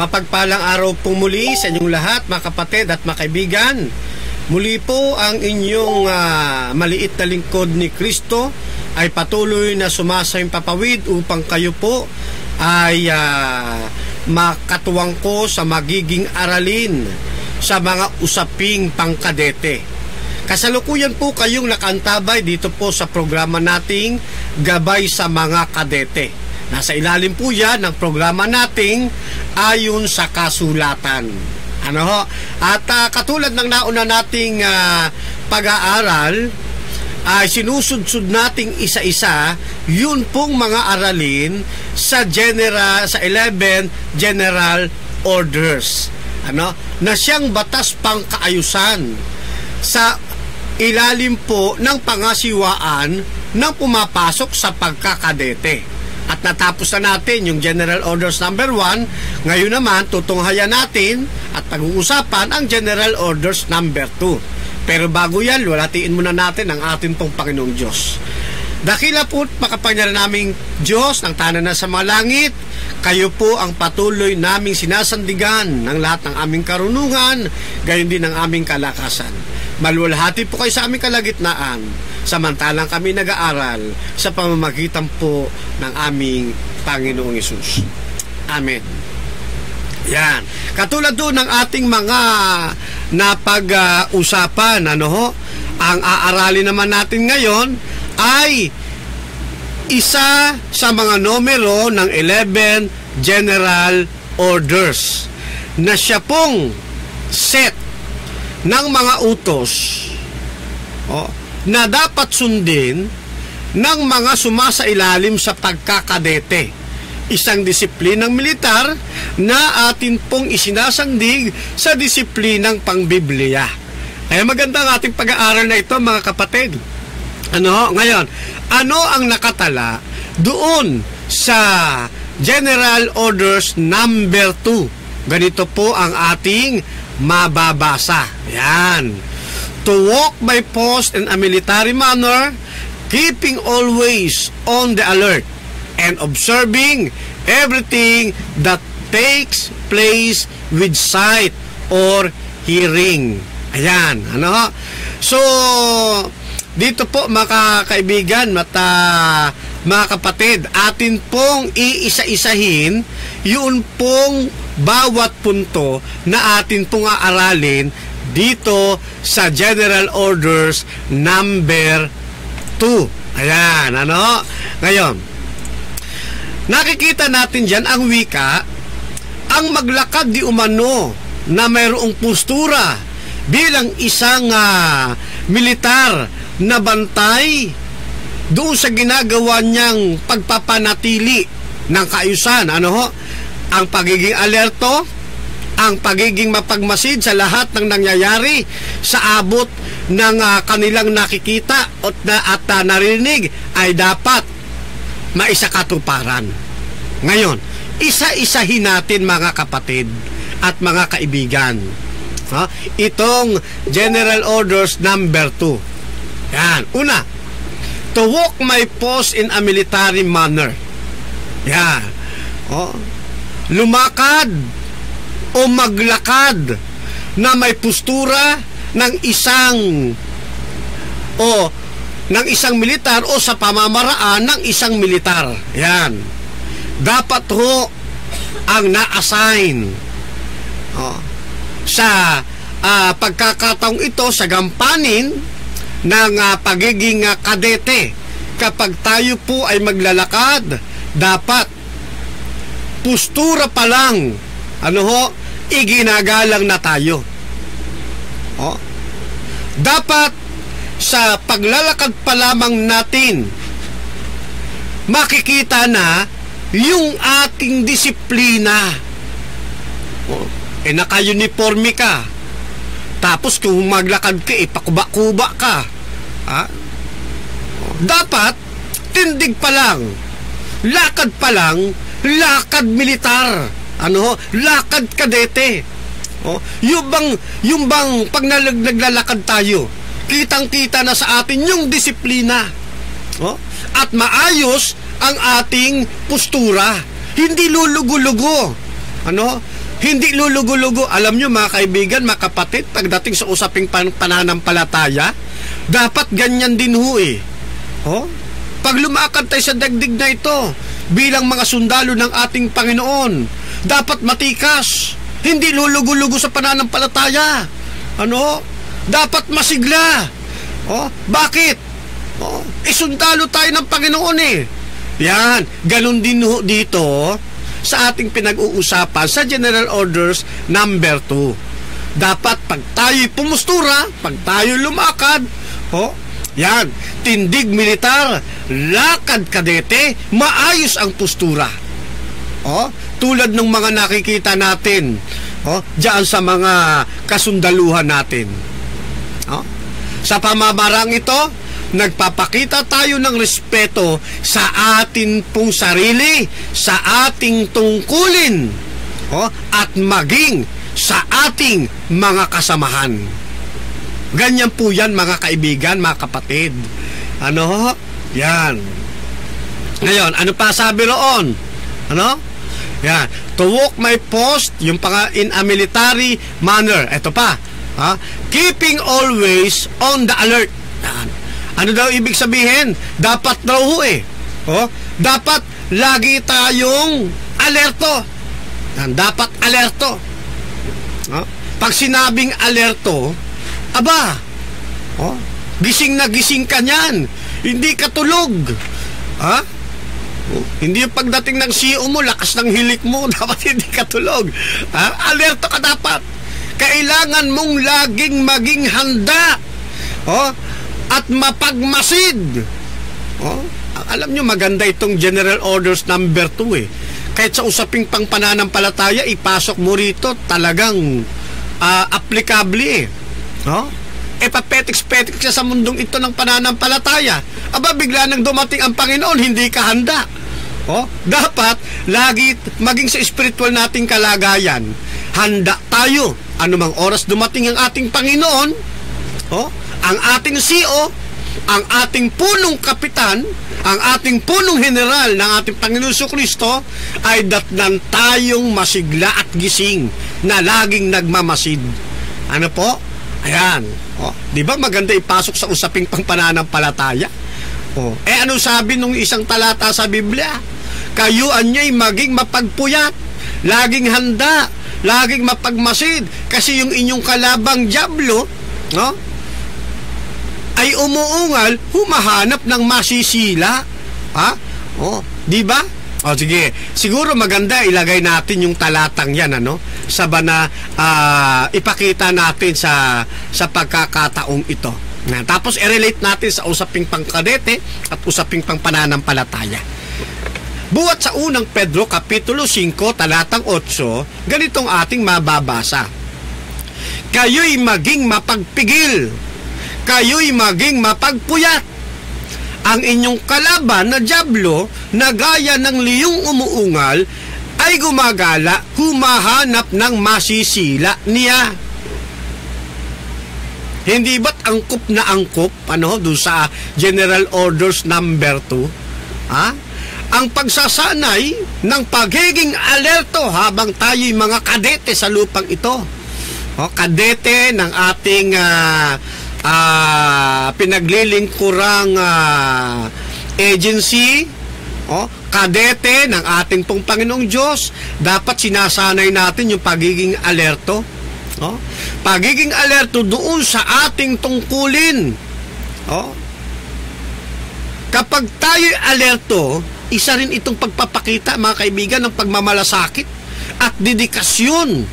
Mapagpalang araw po muli sa inyong lahat, mga kapatid at mga kaibigan. Muli po ang inyong maliit na lingkod ni Kristo ay patuloy na sumasayang papawid upang kayo po ay makatuwang ko sa magiging aralin sa mga usaping pangkadete. Kasalukuyan po kayong nakantabay dito po sa programa nating Gabay sa Mga Kadete. Nasa ilalim po yan ng programa nating Ayon sa Kasulatan. Ano ho? At katulad ng nauna nating pag-aaral, ay sinusudsud nating isa-isa yun pong mga aralin sa 11 General Orders. Ano? Na siyang batas pangkaayusan sa ilalim po ng pangasiwaan ng pumapasok sa pagkakadete. At natapos na natin yung General Orders number 1. Ngayon naman, tutunghayan natin at pag-uusapan ang General Orders number 2. Pero bago yan, lulatiin muna natin ang ating pong Panginoong Diyos. Dakila po, makapangyarihan naming Diyos ng tanan na sa mga langit, kayo po ang patuloy naming sinasandigan ng lahat ng aming karunungan, gayon din ng aming kalakasan. Maluwalhati po kayo sa aming kalagitnaan, samantalang kami nag-aaral sa pamamagitan po ng aming Panginoong Hesus. Amen. Yan. Katulad doon ng ating mga napag-usapan, ang aaralin naman natin ngayon ay isa sa mga numero ng 11 General Orders na siya pong set ng mga utos na dapat sundin ng mga sumasailalim sa pagkakadete. Isang disiplinang militar na atin pong isinasandig sa disiplinang pangbiblia. Kaya maganda ang ating pag-aaral na ito, mga kapatid. Ngayon, ano ang nakatala doon sa General Orders number 2? Ganito po ang ating mababasa. Yan. To walk by post in a military manner, keeping always on the alert, and observing everything that takes place with sight or hearing. Ayan. So, dito po mga kaibigan, mga kapatid, atin pong iisa-isahin yun pong bawat punto na atin pong aaralin dito sa General Orders number 2. Ayan, Ngayon, nakikita natin dyan ang wika, ang maglakad di umano na mayroong postura bilang isang militar na bantay doon sa ginagawa niyang pagpapanatili ng kaayusan. Ang pagiging alerto, ang pagiging mapagmasid sa lahat ng nangyayari sa abot ng kanilang nakikita at narinig ay dapat maisakatuparan. Ngayon, isa-isahin natin, mga kapatid at mga kaibigan, itong General Orders number 2. Yan. Una, to walk my post in a military manner. Yan. Lumakad o maglakad na may postura ng isang militar o sa pamamaraan ng isang militar. Yan. Dapat ho ang na-assign sa pagkakataong ito sa gampanin ng pagiging kadete. Kapag tayo po ay maglalakad, dapat postura pa lang iginagalang na tayo. Dapat sa paglalakad pa lamang natin makikita na yung ating disiplina. Naka-uniforme ka, tapos kung maglakad ka, pakuba-kuba ka. Dapat tindig pa lang, lakad pa lang, lakad militar, lakad kadete. Yung bang pag naglalakad tayo, kitang-kita na sa atin yung disiplina. At maayos ang ating postura. Hindi lulugo-lugo. Hindi lulugo-lugo. Alam nyo mga kaibigan, mga kapatid, pagdating sa usaping pananampalataya, dapat ganyan din ho eh. Oh? Pag lumakad tayo sa dagdig na ito, bilang mga sundalo ng ating Panginoon, dapat matikas. Hindi lulugo-lugo sa pananampalataya. Ano? Dapat masigla. Oh? Bakit? Oh? Sundalo tayo ng Panginoon eh. Yan. Ganun din ho dito sa ating pinag-uusapan sa General Orders number 2. Dapat pag tayo'y pumustura, pag tayo lumakad, oh, yan, tindig militar, lakad kadete, maayos ang postura. Oh, tulad ng mga nakikita natin, oh, diyan sa mga kasundaluhan natin. Oh, sa pamamarang ito, nagpapakita tayo ng respeto sa atin pong sarili, sa ating tungkulin, oh, at maging sa ating mga kasamahan. Ganyan po yan mga kaibigan, mga kapatid. Ano? Yan. Ngayon, ano pa sabi roon? Ano? Yan. To walk my post, yung in a military manner. Ito pa. Ha? Keeping always on the alert. Yan. Ano daw ibig sabihin? Dapat daw ho eh. Oh, dapat lagi tayong alerto. Yan. Dapat alerto. Oh? Pag sinabing alerto, aba, oh, gising na gising ka niyan. Hindi ka tulog. Ha? Oh, hindi yung pagdating ng CEO mo, lakas ng hilik mo, dapat hindi ka tulog. Ha? Alerto ka dapat. Kailangan mong laging maging handa. Oh, at mapagmasid. Oh, alam nyo, maganda itong General Orders number 2 eh. Kahit sa usaping pang pananampalataya, ipasok mo rito talagang applicable eh. Oh? Papetiks-petiks siya sa mundong ito ng pananampalataya. Aba, bigla nang dumating ang Panginoon, hindi ka handa. Oh? Dapat, lagi maging sa spiritual nating kalagayan, handa tayo. Anumang oras dumating ang ating Panginoon, oh? Ang ating CEO, ang ating punong kapitan, ang ating punong general ng ating Panginoon Kristo, ay datnan tayong masigla at gising na laging nagmamasid. Ano po? Ayan. Oh, di ba maganda ipasok sa usaping pangpananampalataya? Oh, ano sabi nung isang talata sa Biblia? Kayuan niya'y maging mapagpuyat, laging handa, laging mapagmasid, kasi yung inyong kalabang dyablo, no, ay umuungal, humahanap ng masisila. Ha? Oh, di ba? O sige, siguro maganda ilagay natin yung talatang yan, ano? Sabana ipakita natin sa pagkakataong ito. Tapos i-relate natin sa usaping pangkadete at usaping pangpananampalataya. Buhat sa unang Pedro Kapitulo 5 talatang 8, ganitong ating mababasa. Kayo'y maging mapagpigil, kayo'y maging mapagpuyat. Ang inyong kalaban na dyablo na gaya ng liyong umuungal ay gumagala, humahanap ng masisila niya. Hindi ba't angkop na angkop, ano, doon sa General Orders number 2? Ha? Ang pagsasanay ng pagiging alerto habang tayo'y mga kadete sa lupang ito. O, kadete ng ating pinaglilingkurang agency, kadete ng ating pong Panginoong Diyos. Dapat sinasanay natin yung pagiging alerto. Pagiging alerto doon sa ating tungkulin. Kapag tayo'y alerto, isa rin itong pagpapakita, mga kaibigan, ng pagmamalasakit at dedikasyon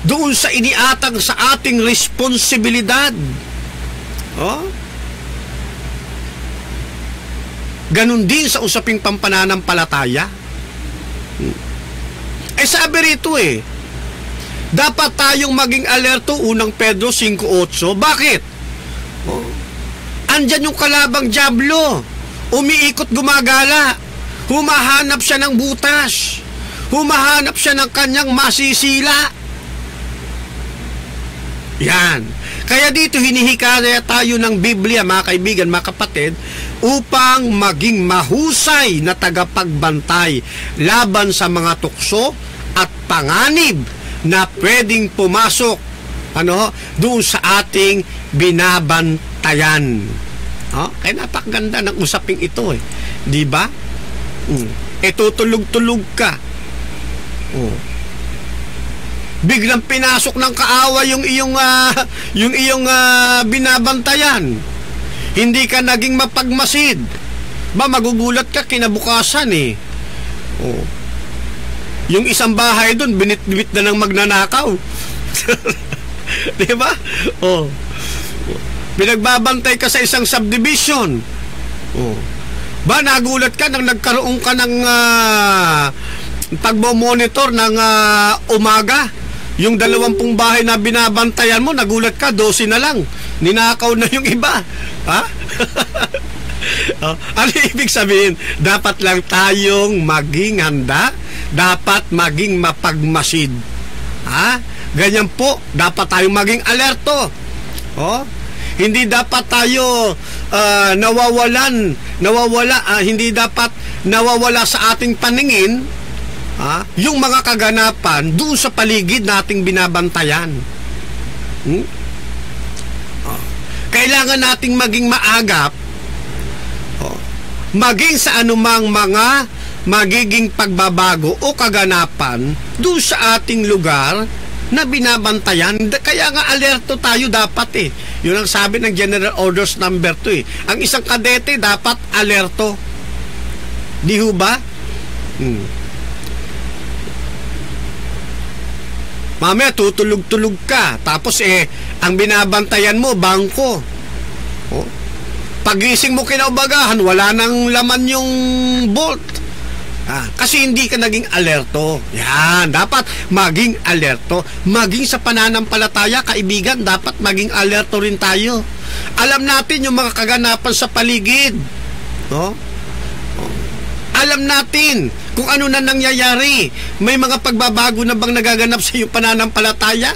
doon sa iniatang sa ating responsibilidad. Ganon din sa usaping pampananampalataya. Sabi rito dapat tayong maging alerto, unang Pedro 5:8. Bakit? Andyan yung kalabang dyablo, umiikot gumagala, humahanap siya ng butas, humahanap siya ng kanyang masisila. Yan. Kaya dito hinihikaya tayo ng Biblia, mga kaibigan, mga kapatid, upang maging mahusay na tagapagbantay laban sa mga tukso at panganib na pwedeng pumasok doon sa ating binabantayan. Kaya napakaganda ng usaping ito, di ba? Tutulog-tulog ka. Biglang pinasok ng kaawa yung iyong binabantayan. Hindi ka naging mapagmasid. Magugulat ka kinabukasan Yung isang bahay doon binit-bit na ng magnanakaw. Di ba? Pinagbabantay ka sa isang subdivision. Nagulat ka nang nagkaroon ka ng pagmo-monitor ng umaga. Yung 20 bahay na binabantayan mo, nagulat ka, 12 na lang. Ninakaw na yung iba. Ano ibig sabihin? Dapat lang tayong maging handa, dapat maging mapagmasid. Ganyan po, dapat tayong maging alerto. Hindi dapat tayo hindi dapat nawawala sa ating paningin yung mga kaganapan doon sa paligid nating binabantayan. Kailangan nating maging maagap maging sa anumang mga magiging pagbabago o kaganapan doon sa ating lugar na binabantayan. Kaya nga alerto tayo dapat Yun ang sabi ng General Orders number 2 Ang isang kadete dapat alerto. Di ho ba? Mamaya tutulog-tulog ka. Tapos ang binabantayan mo, bangko. Pagising mo kinaubagahan, wala nang laman yung bolt. Kasi hindi ka naging alerto. Yan, dapat maging alerto. Maging sa pananampalataya, kaibigan, dapat maging alerto rin tayo. Alam natin yung mga kaganapan sa paligid. Alam natin kung ano na nangyayari. May mga pagbabago na bang nagaganap sa iyong pananampalataya?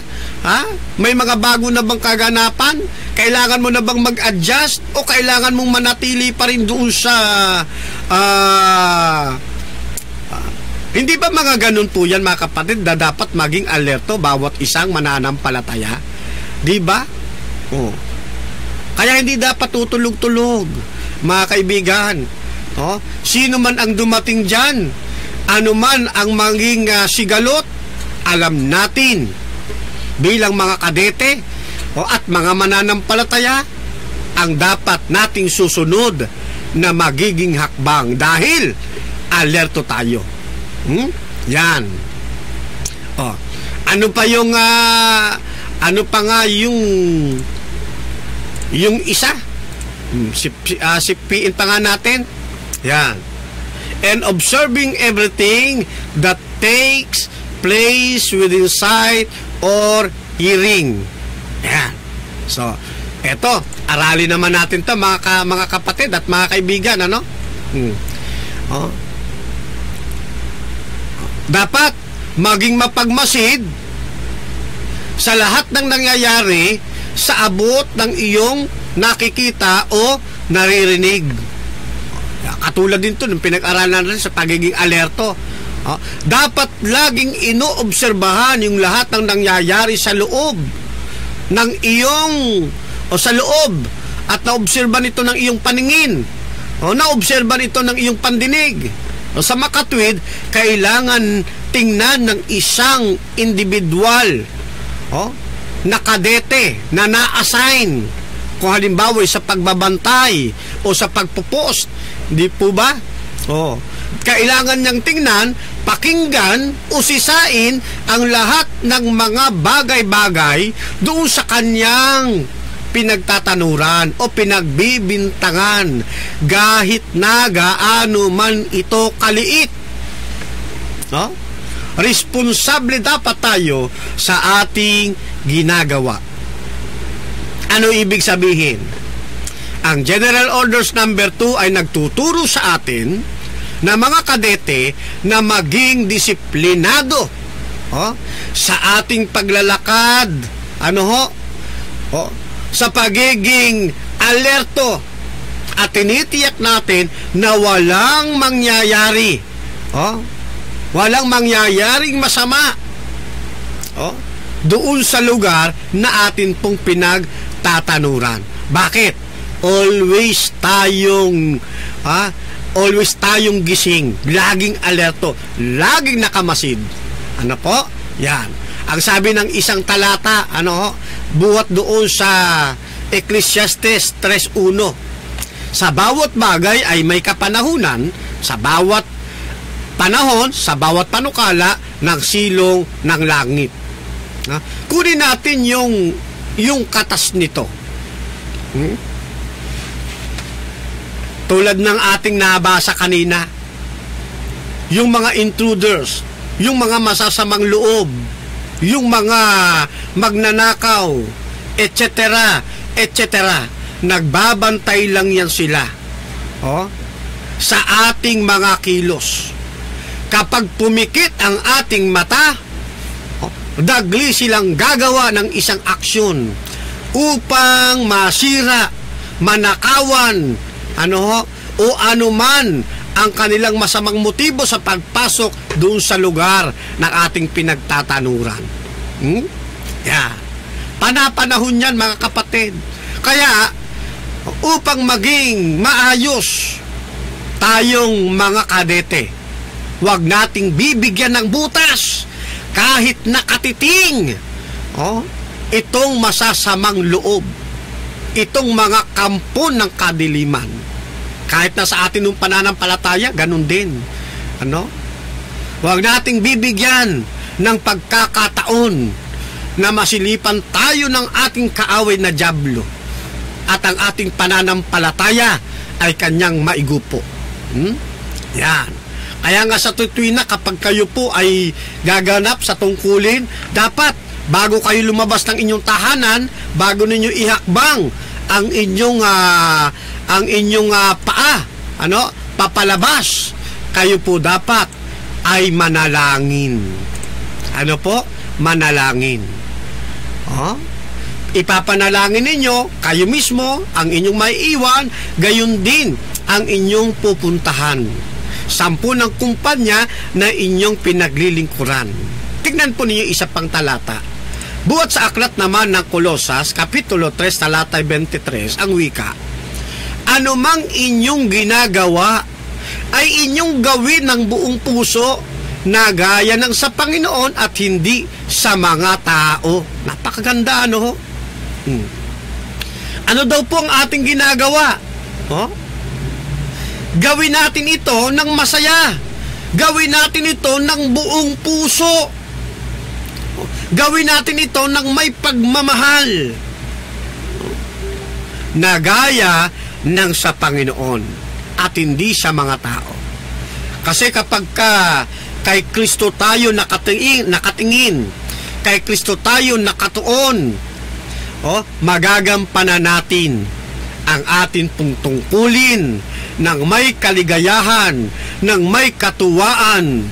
May mga bago na bang kaganapan? Kailangan mo na bang mag-adjust? O kailangan mong manatili pa rin doon sa hindi ba mga ganun po yan, mga kapatid, na dapat maging alerto bawat isang mananampalataya? Di ba? Kaya hindi dapat tutulog-tulog, mga kaibigan. Sino man ang dumating dyan, ano man ang maging sigalot, alam natin bilang mga kadete at mga mananampalataya ang dapat nating susunod na magiging hakbang dahil alerto tayo. Yan. Ano pa yung ano pa nga yung isa? Sipiin pa nga natin. Yan. And observing everything that takes place within sight or hearing. Yan. So, eto, aralin naman natin to mga kapatid at mga kaibigan, dapat maging mapagmasid sa lahat ng nangyayari sa abot ng iyong nakikita o naririnig. Katulad din ito ng pinag-aralan natin sa pagiging alerto. Dapat laging inoobserbahan yung lahat ng nangyayari sa loob ng iyong sa loob at naobserban ito ng iyong paningin. Naobserban ito ng iyong pandinig. Sa makatwid, kailangan tingnan ng isang individual na kadete na na-assign kung halimbawa sa pagbabantay o sa pagpupost. Di po ba? Kailangan niyang tingnan, pakinggan, usisain ang lahat ng mga bagay-bagay doon sa kanyang pinagtatanuran o pinagbibintangan kahit na gaano man ito kaliit. Responsable dapat tayo sa ating ginagawa. Ano ibig sabihin? Ang General Orders number 2 ay nagtuturo sa atin na mga kadete na maging disiplinado sa ating paglalakad, sa pagiging alerto, at tinitiyak natin na walang mangyayari Walang mangyayaring masama. Doon sa lugar na atin pong pinagtatanuran. Bakit? Always tayong gising, laging alerto, laging nakamasid. Ano po? Yan. Ang sabi ng isang talata, buhat doon sa Ecclesiastes 3:1. Sa bawat bagay ay may kapanahunan, sa bawat panahon, sa bawat panukala ng silong ng langit. Kunin natin yung katas nito. Tulad ng ating nabasa kanina, yung mga intruders, yung mga masasamang loob, yung mga magnanakaw, etc., etc., nagbabantay lang yan sila sa ating mga kilos. Kapag pumikit ang ating mata, dagli silang gagawa ng isang aksyon upang masira, manakawan, o anuman ang kanilang masamang motibo sa pagpasok doon sa lugar ng ating pinagtatanuran. Panapanahon yan, mga kapatid. Kaya, upang maging maayos tayong mga kadete, huwag nating bibigyan ng butas kahit nakatiting itong masasamang loob, itong mga kampo ng kadiliman. Kahit na sa atin ng pananampalataya, ganun din. Huwag nating bibigyan ng pagkakataon na masilipan tayo ng ating kaaway na dyablo at ang ating pananampalataya ay kanyang maigupo. Yan. Kaya nga sa tuwina, kapag kayo po ay gaganap sa tungkulin, dapat bago kayo lumabas ng inyong tahanan, bago ninyo ihakbang ang inyong paa, papalabas, kayo po dapat ay manalangin. Manalangin. Ipapanalangin ninyo, kayo mismo, ang inyong maiiwan, gayon din ang inyong pupuntahan. 10 ng kumpanya na inyong pinaglilingkuran. Tignan po ninyo isa pang talata. Buhat sa aklat naman ng Kolosas, Kapitulo 3, talata 23, ang wika, anumang inyong ginagawa ay inyong gawin ng buong puso na gaya ng sa Panginoon at hindi sa mga tao. Napakaganda, Ano daw po ang ating ginagawa? Gawin natin ito ng masaya. Gawin natin ito ng buong puso. Gawin natin ito ng may pagmamahal na gaya ng sa Panginoon at hindi sa mga tao. Kasi kapag kay Kristo tayo nakatingin, kay Kristo tayo nakatuon, magagampanan natin ang atin pong tungkulin ng may kaligayahan, ng may katuwaan,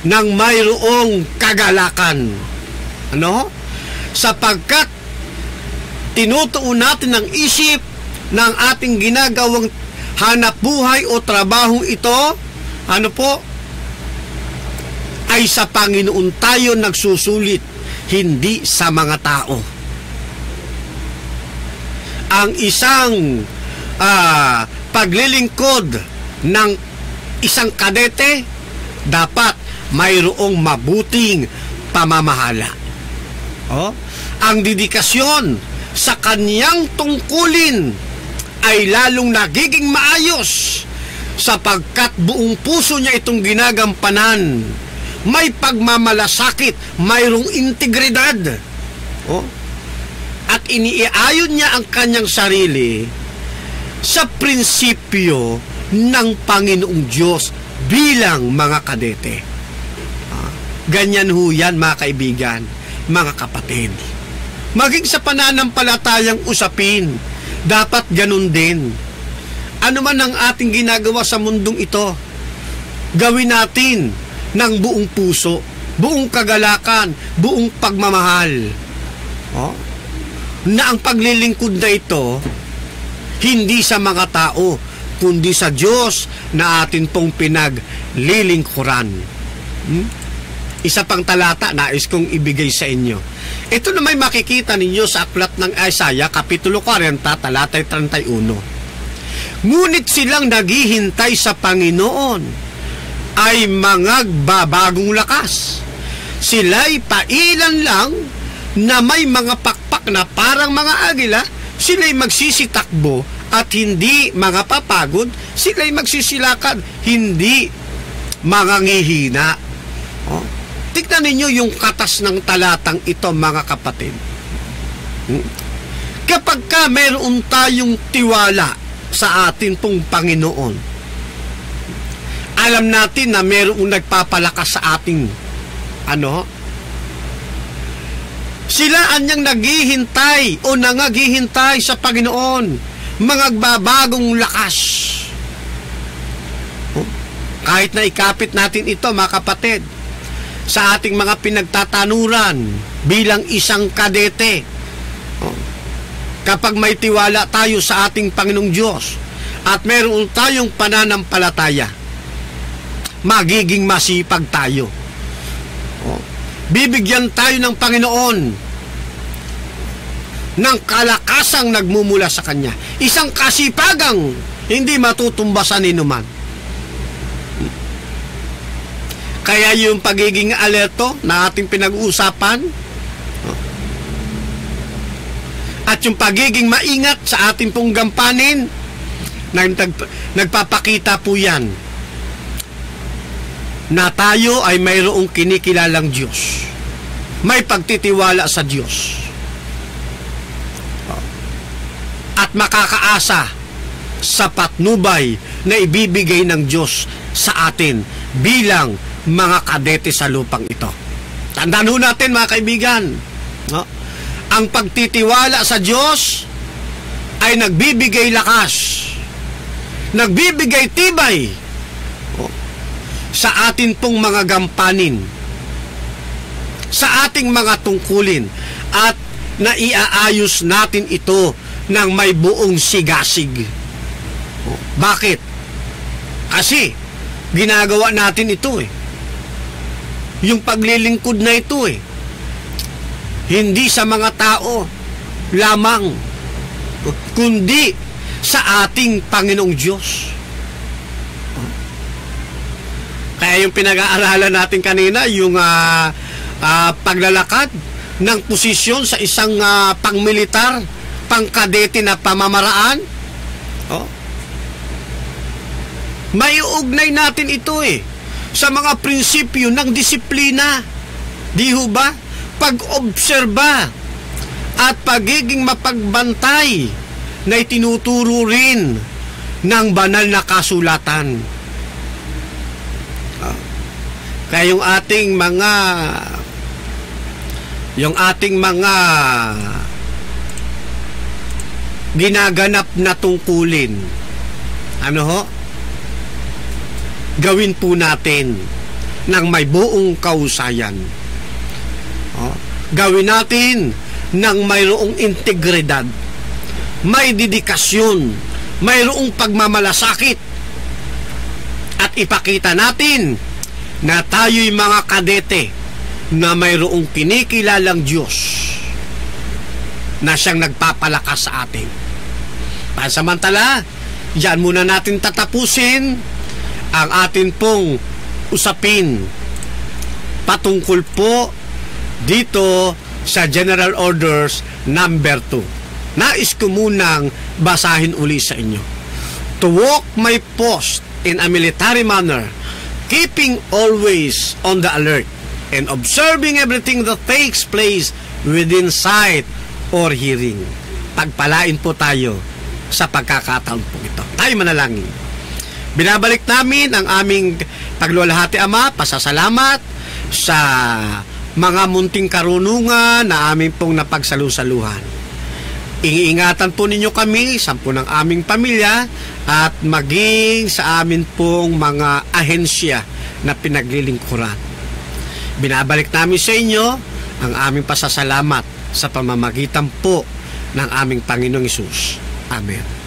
ng mayroong kagalakan. Sapagkat tinutuon natin ang isip ng ating ginagawang hanap buhay o trabaho ito, ay sa Panginoon tayo nagsusulit, hindi sa mga tao. Ang isang paglilingkod ng isang kadete, dapat mayroong mabuting pamamahala. Ang dedikasyon sa kanyang tungkulin ay lalong nagiging maayos sapagkat buong puso niya itong ginagampanan. May pagmamalasakit, mayroong integridad. At iniaayon niya ang kanyang sarili sa prinsipyo ng Panginoong Diyos bilang mga kadete. Ganyan ho yan, mga kaibigan, mga kapatid. Maging sa pananampalatayang usapin, dapat ganun din. Ano man ang ating ginagawa sa mundong ito, gawin natin ng buong puso, buong kagalakan, buong pagmamahal. Na ang paglilingkod na ito, hindi sa mga tao, kundi sa Diyos na atin pong pinaglilingkuran. Isa pang talata nais kong ibigay sa inyo. Ito na may makikita ninyo sa aklat ng Isaiah, Kapitulo 40, talatay 31. Ngunit silang naghihintay sa Panginoon ay mangagbabagong lakas. Sila'y pailan lang na may mga pakpak na parang mga agila. Sila'y magsisitakbo at hindi mga papagod. Sila'y magsisilakad, hindi mangangihina. Tignan ninyo yung katas ng talatang ito, mga kapatid. Kapag ka mayroon tayong tiwala sa atin pong Panginoon, alam natin na mayroong nagpapalakas sa ating sila anyang naghihintay o nangaghihintay sa Panginoon, mangagbabagong lakas. Kahit na ikapit natin ito, mga kapatid, sa ating mga pinagtatanuran bilang isang kadete. Kapag may tiwala tayo sa ating Panginoong Diyos at meron tayong pananampalataya, magiging masipag tayo. Bibigyan tayo ng Panginoon ng kalakasang nagmumula sa Kanya. Isang kasipagang hindi matutumbasan ni numan. Kaya yung pagiging alerto na ating pinag-uusapan at yung pagiging maingat sa ating pong gampanin, nagpapakita po yan na tayo ay mayroong kinikilalang Diyos. May pagtitiwala sa Diyos. At makakaasa sa patnubay na ibibigay ng Diyos sa atin bilang mga kadete sa lupang ito. Tandaan natin, mga kaibigan, ang pagtitiwala sa Diyos ay nagbibigay lakas, nagbibigay tibay sa atin pong mga gampanin, sa ating mga tungkulin, at naiaayos natin ito ng may buong sigasig. Bakit? Kasi ginagawa natin ito yung paglilingkod na ito hindi sa mga tao lamang, kundi sa ating Panginoong Diyos. Kaya yung pinag-aaralan natin kanina, yung paglalakad ng posisyon sa isang pangmilitar, pangkadete na pamamaraan, may uugnay natin ito sa mga prinsipyo ng disiplina. Di ho ba? Pag-obserba at pagiging mapagbantay na itinuturo rin ng banal na kasulatan. Kaya yung ating mga ginaganap na tungkulin, gawin po natin ng may buong kausayan. Gawin natin ng mayroong integridad, may dedikasyon, mayroong pagmamalasakit, at ipakita natin na tayo'y mga kadete na mayroong kinikilalang Diyos na siyang nagpapalakas sa atin. Pansamantala, diyan muna natin tatapusin ang atin pong usapin patungkol po dito sa General Orders number 2. Nais ko munang basahin uli sa inyo. To walk my post in a military manner, keeping always on the alert, and observing everything that takes place within sight or hearing. Pagpalain po tayo sa pagkakataon po ito. Tayo manalangin. Binabalik namin ang aming pagluwalhati, Ama, pasasalamat sa mga munting karunungan na aming pong napagsalusaluhan. Iingatan po ninyo kami, sampu ng aming pamilya, at maging sa amin pong mga ahensya na pinaglilingkuran. Binabalik namin sa inyo ang aming pasasalamat sa pamamagitan po ng aming Panginoong Hesus. Amen.